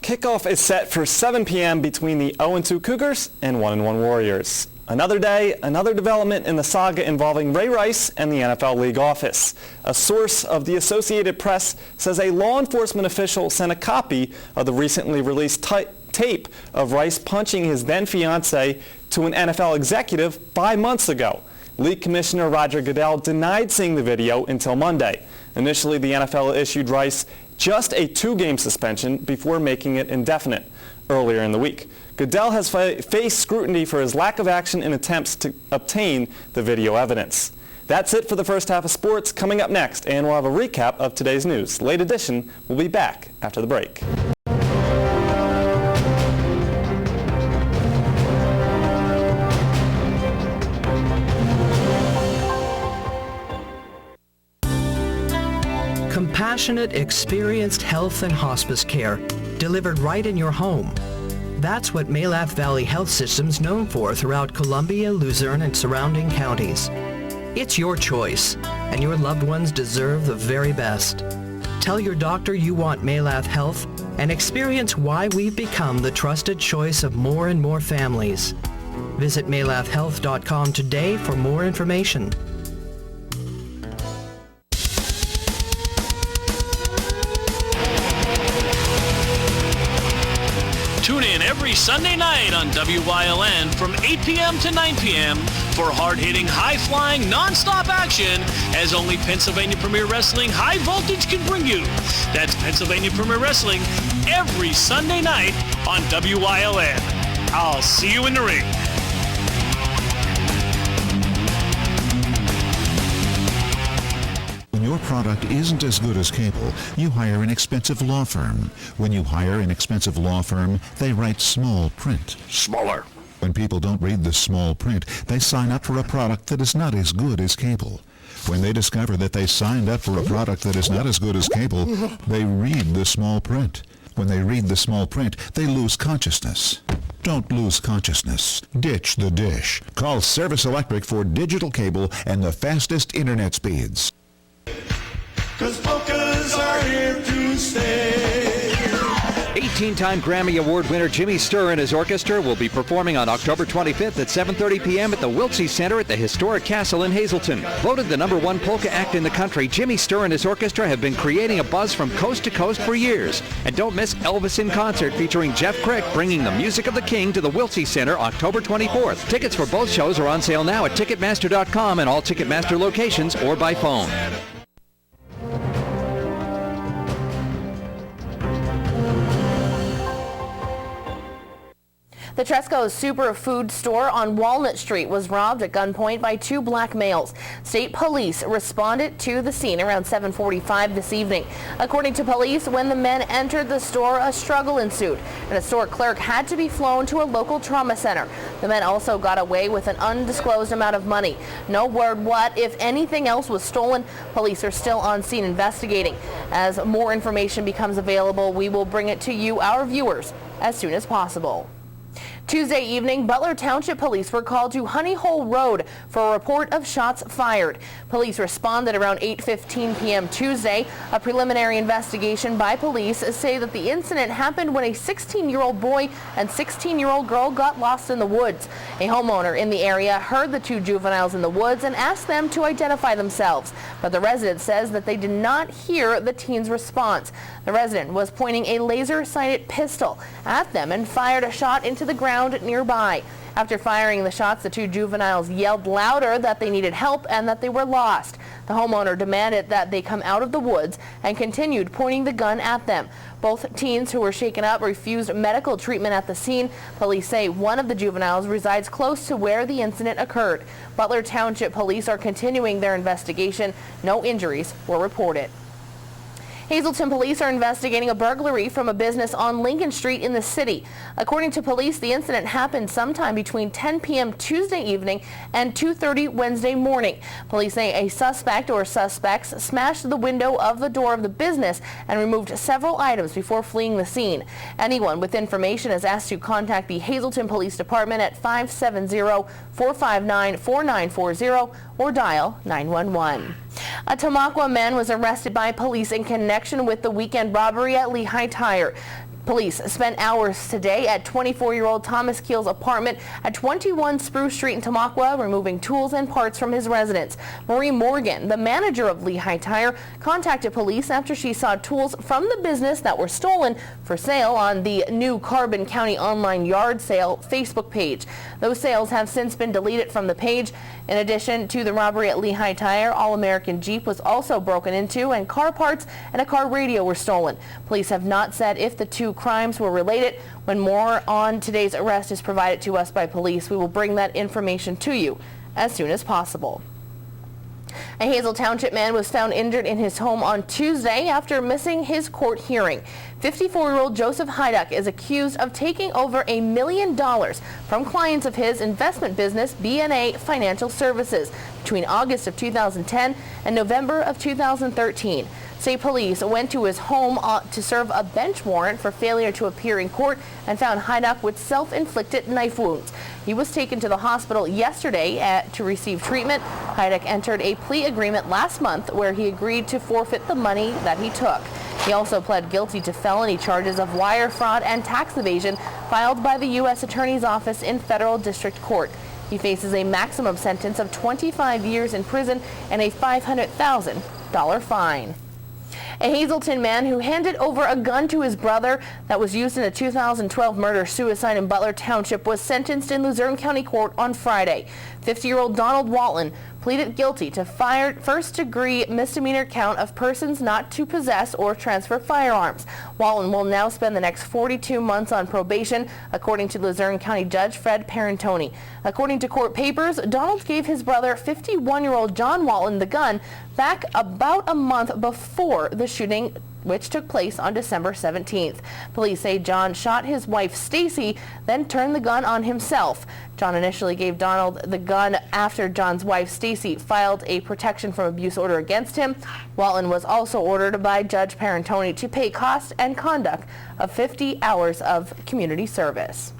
Kickoff is set for 7 p.m. between the 0-2 Cougars and 1-1 Warriors. Another day, another development in the saga involving Ray Rice and the NFL League office. A source of the Associated Press says a law enforcement official sent a copy of the recently released tape of Rice punching his then-fiancée to an NFL executive 5 months ago. League Commissioner Roger Goodell denied seeing the video until Monday. Initially, the NFL issued Rice just a 2-game suspension before making it indefinite earlier in the week. Goodell has faced scrutiny for his lack of action in attempts to obtain the video evidence. That's it for the first half of sports. Coming up next, and we'll have a recap of today's news. Late edition will be back after the break. Compassionate, experienced health and hospice care delivered right in your home. That's what Malath Valley Health System's known for throughout Columbia, Luzerne, and surrounding counties. It's your choice, and your loved ones deserve the very best. Tell your doctor you want Malath Health and experience why we've become the trusted choice of more and more families. Visit malathhealth.com today for more information. every Sunday night on WYLN from 8 p.m. to 9 p.m. for hard-hitting, high-flying, non-stop action as only Pennsylvania Premier Wrestling High Voltage can bring you. That's Pennsylvania Premier Wrestling every Sunday night on WYLN. I'll see you in the ring. When your product isn't as good as cable, you hire an expensive law firm. When you hire an expensive law firm, they write small print. Smaller. When people don't read the small print, they sign up for a product that is not as good as cable. When they discover that they signed up for a product that is not as good as cable, they read the small print. When they read the small print, they lose consciousness. Don't lose consciousness. Ditch the dish. Call Service Electric for digital cable and the fastest internet speeds. 'Cause polkas are here to stay. 18-time Grammy Award winner Jimmy Sturr and his orchestra will be performing on October 25th at 7:30 p.m. at the Wiltsey Center at the historic castle in Hazleton. Voted the #1 polka act in the country, Jimmy Sturr and his orchestra have been creating a buzz from coast to coast for years. And don't miss Elvis in concert featuring Jeff Crick bringing the music of the king to the Wiltsey Center October 24th. Tickets for both shows are on sale now at Ticketmaster.com and all Ticketmaster locations or by phone. The Tresco's Superfood store on Walnut Street was robbed at gunpoint by two black males. State police responded to the scene around 7:45 this evening. According to police, when the men entered the store, a struggle ensued, and a store clerk had to be flown to a local trauma center. The men also got away with an undisclosed amount of money. No word what, if anything else, was stolen. Police are still on scene investigating. As more information becomes available, we will bring it to you, our viewers, as soon as possible. Tuesday evening, Butler Township Police were called to Honey Hole Road for a report of shots fired. Police responded around 8:15 p.m. Tuesday. A preliminary investigation by police say that the incident happened when a 16-year-old boy and 16-year-old girl got lost in the woods. A homeowner in the area heard the two juveniles in the woods and asked them to identify themselves, but the resident says that they did not hear the teen's response. The resident was pointing a laser-sighted pistol at them and fired a shot into the ground nearby. After firing the shots, the two juveniles yelled louder that they needed help and that they were lost. The homeowner demanded that they come out of the woods and continued pointing the gun at them. Both teens who were shaken up refused medical treatment at the scene. Police say one of the juveniles resides close to where the incident occurred. Butler Township Police are continuing their investigation. No injuries were reported. Hazleton police are investigating a burglary from a business on Lincoln Street in the city. According to police, the incident happened sometime between 10 p.m. Tuesday evening and 2:30 Wednesday morning. Police say a suspect or suspects smashed the window of the door of the business and removed several items before fleeing the scene. Anyone with information is asked to contact the Hazleton Police Department at 570-459-4940 or dial 911. A Tamaqua man was arrested by police in connection with the weekend robbery at Lehigh Tire. Police spent hours today at 24-year-old Thomas Keel's apartment at 21 Spruce Street in Tamaqua, removing tools and parts from his residence. Marie Morgan, the manager of Lehigh Tire, contacted police after she saw tools from the business that were stolen for sale on the new Carbon County online yard sale Facebook page. Those sales have since been deleted from the page. In addition to the robbery at Lehigh Tire, All-American Jeep was also broken into, and car parts and a car radio were stolen. Police have not said if the two crimes were related. When more on today's arrest is provided to us by police, we will bring that information to you as soon as possible. A Hazel Township man was found injured in his home on Tuesday after missing his court hearing. 54-year-old Joseph Hyduck is accused of taking over $1 million from clients of his investment business, B&A Financial Services, between August of 2010 and November of 2013. State police went to his home to serve a bench warrant for failure to appear in court and found Hyduck with self-inflicted knife wounds. He was taken to the hospital yesterday to receive treatment. Hyduck entered a plea agreement last month where he agreed to forfeit the money that he took. He also pled guilty to felony charges of wire fraud and tax evasion filed by the U.S. Attorney's Office in federal district court. He faces a maximum sentence of 25 years in prison and a $500,000 fine. A Hazelton man who handed over a gun to his brother that was used in a 2012 murder-suicide in Butler Township was sentenced in Luzerne County Court on Friday. 50-year-old Donald Walton pleaded guilty to first-degree misdemeanor count of persons not to possess or transfer firearms. Walton will now spend the next 42 months on probation, according to Luzerne County Judge Fred Parentoni. According to court papers, Donald gave his brother, 51-year-old John Walton, the gun back about a month before the shooting, which took place on December 17th. Police say John shot his wife Stacy, then turned the gun on himself. John initially gave Donald the gun after John's wife Stacy filed a protection from abuse order against him. Walton was also ordered by Judge Parentoni to pay cost and conduct of 50 hours of community service.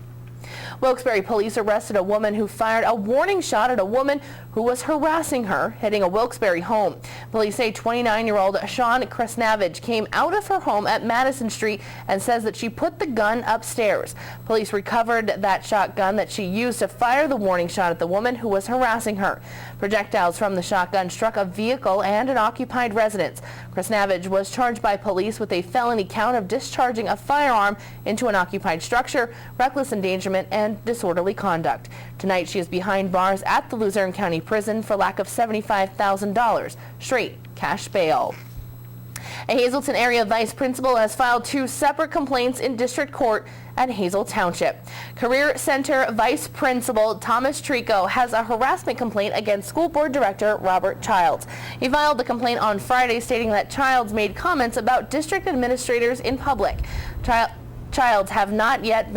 Wilkes-Barre police arrested a woman who fired a warning shot at a woman who was harassing her, hitting a Wilkes-Barre home. Police say 29-year-old Sean Kresnavage came out of her home at Madison Street and says that she put the gun upstairs. Police recovered that shotgun that she used to fire the warning shot at the woman who was harassing her. Projectiles from the shotgun struck a vehicle and an occupied residence. Kresnavage was charged by police with a felony count of discharging a firearm into an occupied structure, reckless endangerment, and disorderly conduct. Tonight she is behind bars at the Luzerne County Prison for lack of $75,000 straight cash bail. A Hazelton area vice principal has filed 2 separate complaints in district court at Hazel Township. Career Center Vice Principal Thomas Trico has a harassment complaint against School Board Director Robert Childs. He filed the complaint on Friday stating that Childs made comments about district administrators in public. Childs has not yet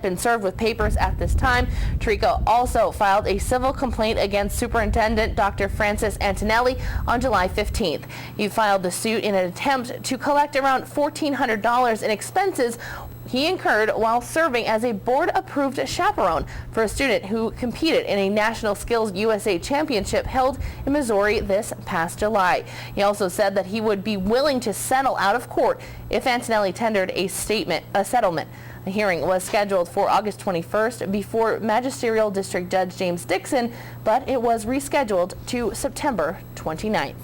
been served with papers at this time. Trico also filed a civil complaint against Superintendent Dr. Francis Antonelli on July 15th. He filed the suit in an attempt to collect around $1,400 in expenses he incurred while serving as a board-approved chaperone for a student who competed in a National Skills USA Championship held in Missouri this past July. He also said that he would be willing to settle out of court if Antonelli tendered a settlement. A hearing was scheduled for August 21st before Magisterial District Judge James Dixon, but it was rescheduled to September 29th.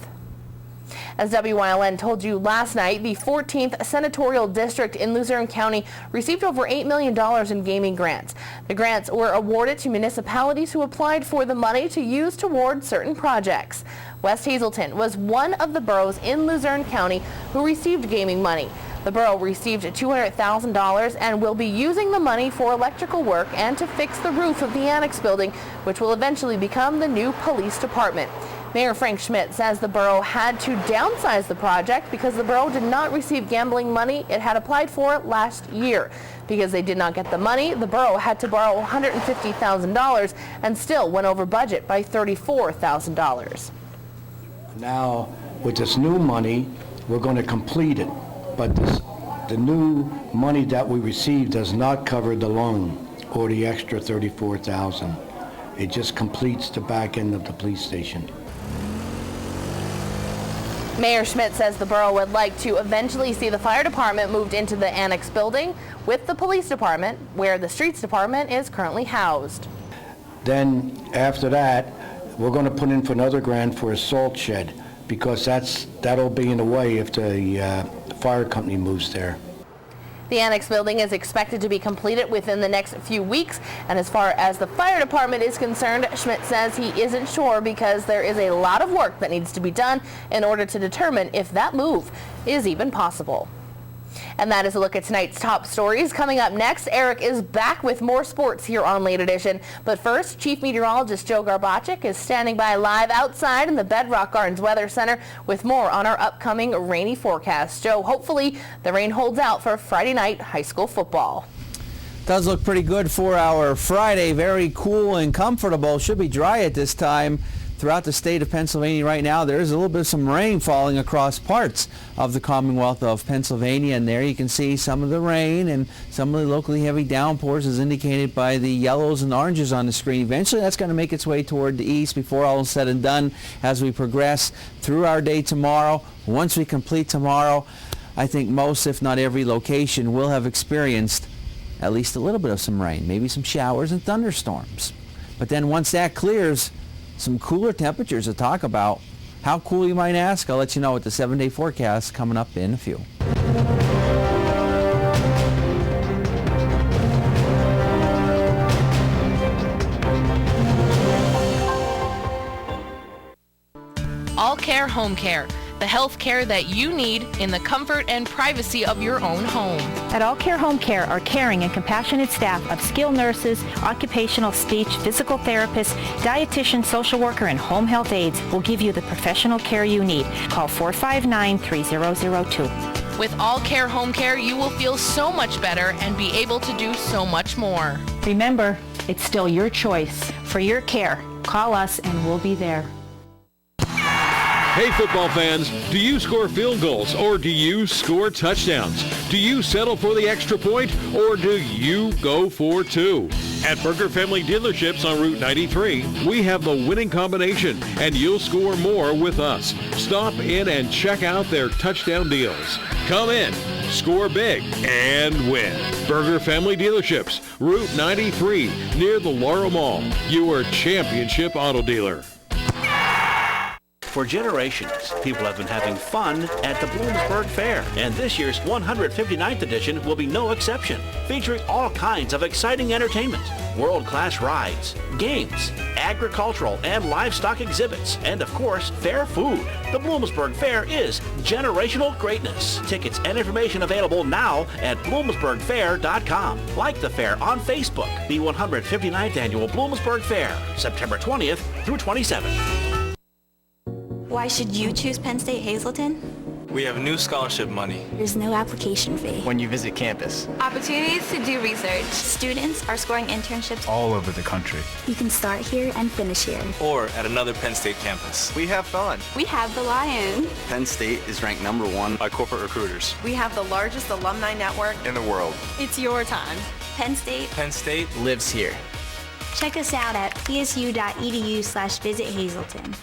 As WYLN told you last night, the 14th Senatorial District in Luzerne County received over $8 million in gaming grants. The grants were awarded to municipalities who applied for the money to use toward certain projects. West Hazelton was one of the boroughs in Luzerne County who received gaming money. The borough received $200,000 and will be using the money for electrical work and to fix the roof of the annex building, which will eventually become the new police department. Mayor Frank Schmidt says the borough had to downsize the project because the borough did not receive gambling money it had applied for last year. Because they did not get the money, the borough had to borrow $150,000 and still went over budget by $34,000. Now, with this new money, we're going to complete it. But the new money that we received does not cover the loan or the extra $34,000. It just completes the back end of the police station. Mayor Schmidt says the borough would like to eventually see the fire department moved into the annex building with the police department, where the streets department is currently housed. Then after that, we're going to put in for another grant for a salt shed, because that'll be in the way if the fire company moves there. The annex building is expected to be completed within the next few weeks, and as far as the fire department is concerned, Schmidt says he isn't sure because there is a lot of work that needs to be done in order to determine if that move is even possible. And that is a look at tonight's top stories. Coming up next, Eric is back with more sports here on Late Edition. But first, Chief Meteorologist Joe Garbacik is standing by live outside in the Bedrock Gardens Weather Center with more on our upcoming rainy forecast. Joe, hopefully the rain holds out for Friday night high school football. Does look pretty good for our Friday. Very cool and comfortable. Should be dry at this time. Throughout the state of Pennsylvania right now, there is a little bit of some rain falling across parts of the Commonwealth of Pennsylvania, and there you can see some of the rain and some of the locally heavy downpours as indicated by the yellows and oranges on the screen. Eventually that's going to make its way toward the east before all is said and done as we progress through our day tomorrow. Once we complete tomorrow, I think most, if not every location will have experienced at least a little bit of some rain, maybe some showers and thunderstorms. But then once that clears, some cooler temperatures to talk about How cool, you might ask? I'll let you know with the 7-day forecast coming up in a few. All Care Home Care, the health care that you need in the comfort and privacy of your own home. At All Care Home Care, our caring and compassionate staff of skilled nurses, occupational speech, physical therapists, dietitian, social worker, and home health aides will give you the professional care you need. Call 459-3002. With All Care Home Care, you will feel so much better and be able to do so much more. Remember, it's still your choice. For your care, call us and we'll be there. Hey football fans, do you score field goals or do you score touchdowns? Do you settle for the extra point or do you go for two? At Burger Family Dealerships on Route 93, we have the winning combination and you'll score more with us. Stop in and check out their touchdown deals. Come in, score big, and win. Burger Family Dealerships, Route 93, near the Laurel Mall, your championship auto dealer. For generations, people have been having fun at the Bloomsburg Fair, and this year's 159th edition will be no exception, featuring all kinds of exciting entertainment, world-class rides, games, agricultural and livestock exhibits, and of course, fair food. The Bloomsburg Fair is generational greatness. Tickets and information available now at bloomsburgfair.com. Like the fair on Facebook, the 159th Annual Bloomsburg Fair, September 20th through 27th. Why should you choose Penn State Hazleton? We have new scholarship money. There's no application fee. When you visit campus. Opportunities to do research. Students are scoring internships all over the country. You can start here and finish here. Or at another Penn State campus. We have fun. We have the Lion. Penn State is ranked #1 by corporate recruiters. We have the largest alumni network in the world. It's your time. Penn State. Penn State lives here. Check us out at psu.edu/visit Hazleton.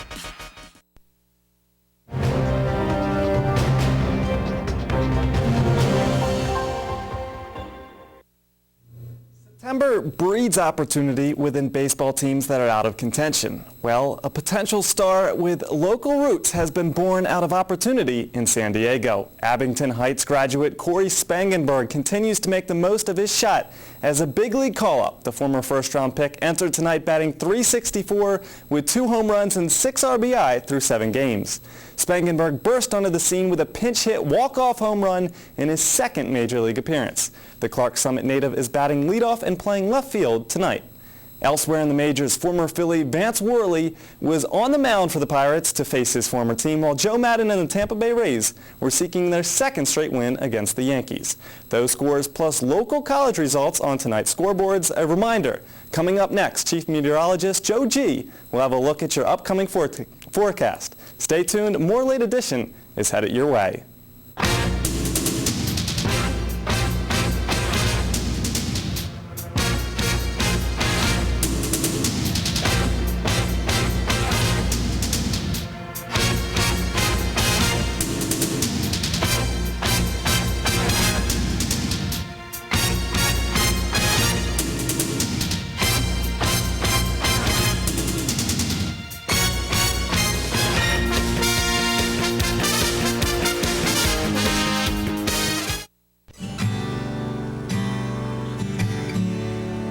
September breeds opportunity within baseball teams that are out of contention. Well, a potential star with local roots has been born out of opportunity in San Diego. Abington Heights graduate Corey Spangenberg continues to make the most of his shot as a big league call-up. The former first-round pick entered tonight batting .364 with 2 home runs and 6 RBI through 7 games. Spangenberg burst onto the scene with a pinch-hit walk-off home run in his second Major League appearance. The Clark Summit native is batting leadoff and playing left field tonight. Elsewhere in the majors, former Philly Vance Worley was on the mound for the Pirates to face his former team, while Joe Madden and the Tampa Bay Rays were seeking their second straight win against the Yankees. Those scores plus local college results on tonight's scoreboards. A reminder, coming up next, Chief Meteorologist Joe G will have a look at your upcoming forecast. Stay tuned, more Late Edition is headed your way.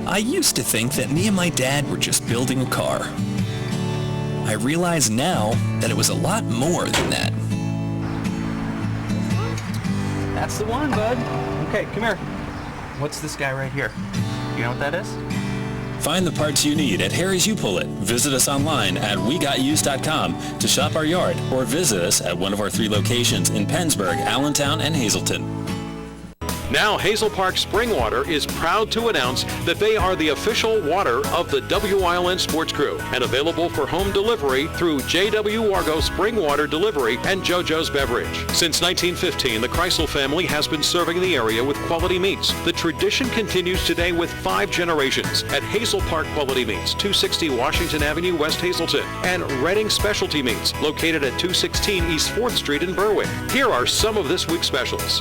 I used to think that me and my dad were just building a car. I realize now that it was a lot more than that. That's the one, bud. Okay, come here. What's this guy right here? You know what that is? Find the parts you need at Harry's You Pull It. Visit us online at WeGotUsed.com to shop our yard or visit us at one of our 3 locations in Pennsburg, Allentown, and Hazleton. Now Hazel Park Spring Water is proud to announce that they are the official water of the WILN Sports Crew and available for home delivery through J.W. Wargo Spring Water Delivery and JoJo's Beverage. Since 1915, the Kreisel family has been serving the area with quality meats. The tradition continues today with 5 generations at Hazel Park Quality Meats, 260 Washington Avenue, West Hazleton, and Redding Specialty Meats, located at 216 East 4th Street in Berwick. Here are some of this week's specials.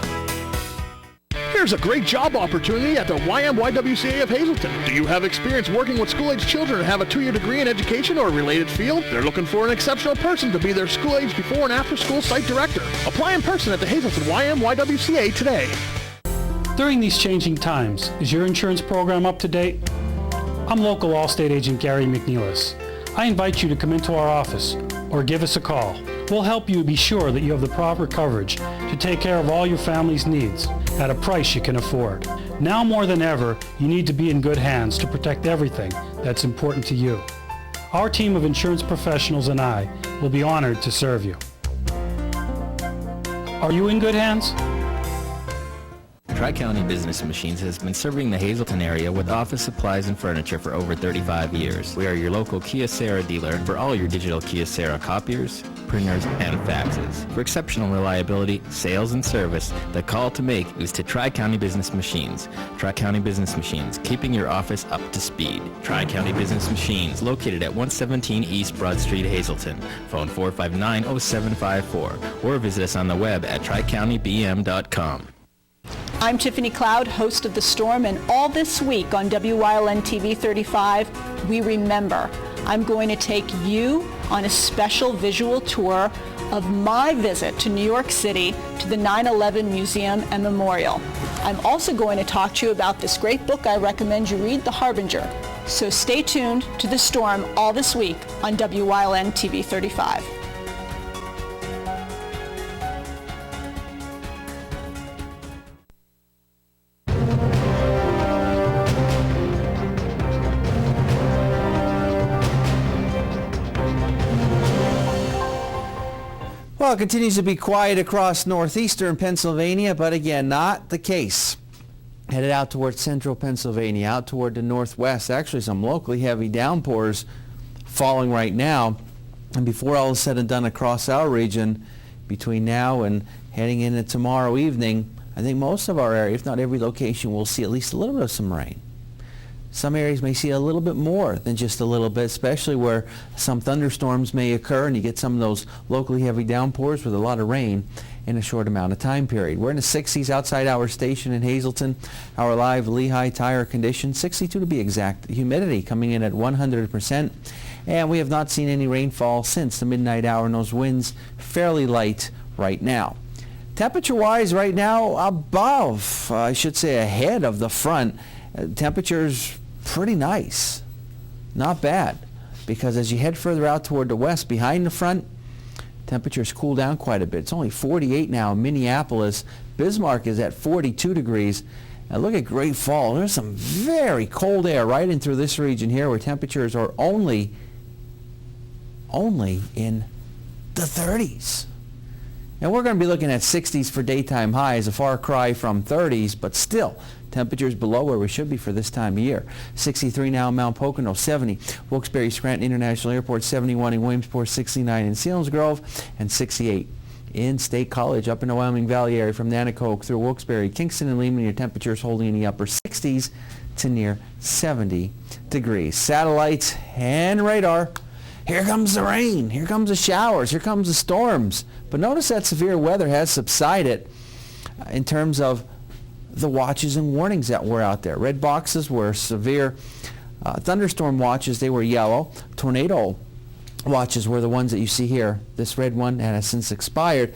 Here's a great job opportunity at the YMYWCA of Hazleton. Do you have experience working with school-age children and have a 2-year degree in education or a related field? They're looking for an exceptional person to be their school-age before and after school site director. Apply in person at the Hazleton YMYWCA today. During these changing times, is your insurance program up to date? I'm local Allstate agent Gary McNeilis. I invite you to come into our office or give us a call. We'll help you be sure that you have the proper coverage to take care of all your family's needs at a price you can afford. Now more than ever, you need to be in good hands to protect everything that's important to you. Our team of insurance professionals and I will be honored to serve you. Are you in good hands? Tri-County Business Machines has been serving the Hazleton area with office supplies and furniture for over 35 years. We are your local Kyocera dealer for all your digital Kyocera copiers, printers, and faxes. For exceptional reliability, sales, and service, the call to make is to Tri-County Business Machines. Tri-County Business Machines, keeping your office up to speed. Tri-County Business Machines, located at 117 East Broad Street, Hazleton. Phone 459-0754 or visit us on the web at tricountybm.com. I'm Tiffany Cloud, host of The Storm, and all this week on WYLN TV 35, we remember. I'm going to take you on a special visual tour of my visit to New York City to the 9/11 Museum and Memorial. I'm also going to talk to you about this great book I recommend you read, The Harbinger. So stay tuned to The Storm all this week on WYLN TV 35. Well, it continues to be quiet across northeastern Pennsylvania, but again, not the case. Headed out toward central Pennsylvania, out toward the northwest. Actually, some locally heavy downpours falling right now. And before all is said and done across our region, between now and heading into tomorrow evening, I think most of our area, if not every location, will see at least a little bit of some rain. Some areas may see a little bit more than just a little bit, especially where some thunderstorms may occur and you get some of those locally heavy downpours with a lot of rain in a short amount of time period. We're in the 60s outside our station in Hazleton. Our live Lehigh tire condition, 62 to be exact. Humidity coming in at 100%. And we have not seen any rainfall since the midnight hour, and those winds fairly light right now. Temperature-wise right now above, I should say ahead of the front. Temperatures pretty nice, not bad, because as you head further out toward the west behind the front, temperatures cool down quite a bit. It's only 48 now in Minneapolis. Bismarck is at 42 degrees. And look at Great Falls. There's some very cold air right in through this region here where temperatures are only in the 30s. And we're going to be looking at 60s for daytime highs, a far cry from 30s, but still temperatures below where we should be for this time of year. 63 now in Mount Pocono, 70. Wilkes-Barre Scranton International Airport, 71 in Williamsport, 69 in Selinsgrove, and 68 in State College up in the Wyoming Valley area from Nanticoke through Wilkes-Barre, Kingston, and Lehman. Your temperatures holding in the upper 60s to near 70 degrees. Satellites and radar. Here comes the rain. Here comes the showers. Here comes the storms. But notice that severe weather has subsided in terms of the watches and warnings that were out there. Red boxes were severe. Thunderstorm watches, they were yellow. Tornado watches were the ones that you see here. This red one has since expired.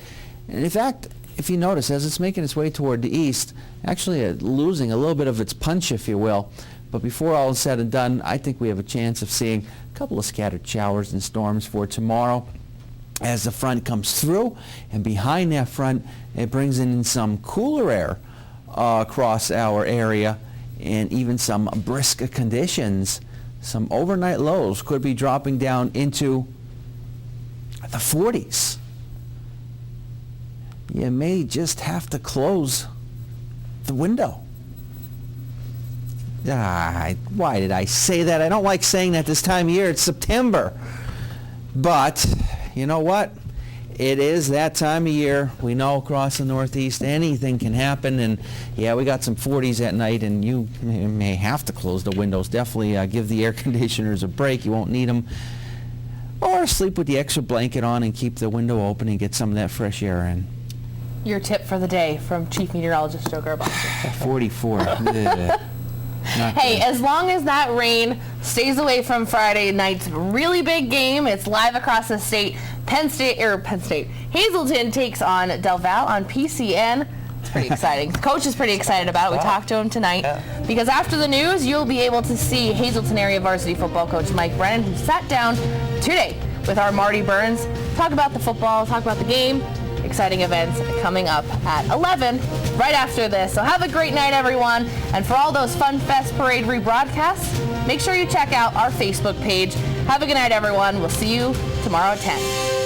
And in fact, if you notice, as it's making its way toward the east, actually losing a little bit of its punch, if you will. But before all is said and done, I think we have a chance of seeing a couple of scattered showers and storms for tomorrow as the front comes through. And behind that front, it brings in some cooler air across our area, and even some brisk conditions. Some overnight lows could be dropping down into the 40s. You may just have to close the window. Why did I say that? I don't like saying that this time of year. It's September. But you know what? It is that time of year. We know across the Northeast anything can happen, and yeah, we got some 40s at night, and you may have to close the windows. Definitely give the air conditioners a break. You won't need them. Or sleep with the extra blanket on and keep the window open and get some of that fresh air in. Your tip for the day from Chief Meteorologist Joe Garbanzo. 44. Hey, as long as that rain stays away from Friday night's really big game, it's live across the state. Hazelton takes on Del Val on PCN. It's pretty exciting. Coach is pretty excited about it. We talked to him tonight. Because after the news, you'll be able to see Hazelton area varsity football coach Mike Brennan, who sat down today with our Marty Burns, talk about the football, talk about the game. Exciting events coming up at 11 right after this. So have a great night, everyone. And for all those Fun Fest Parade rebroadcasts, make sure you check out our Facebook page. Have a good night, everyone. We'll see you tomorrow at 10.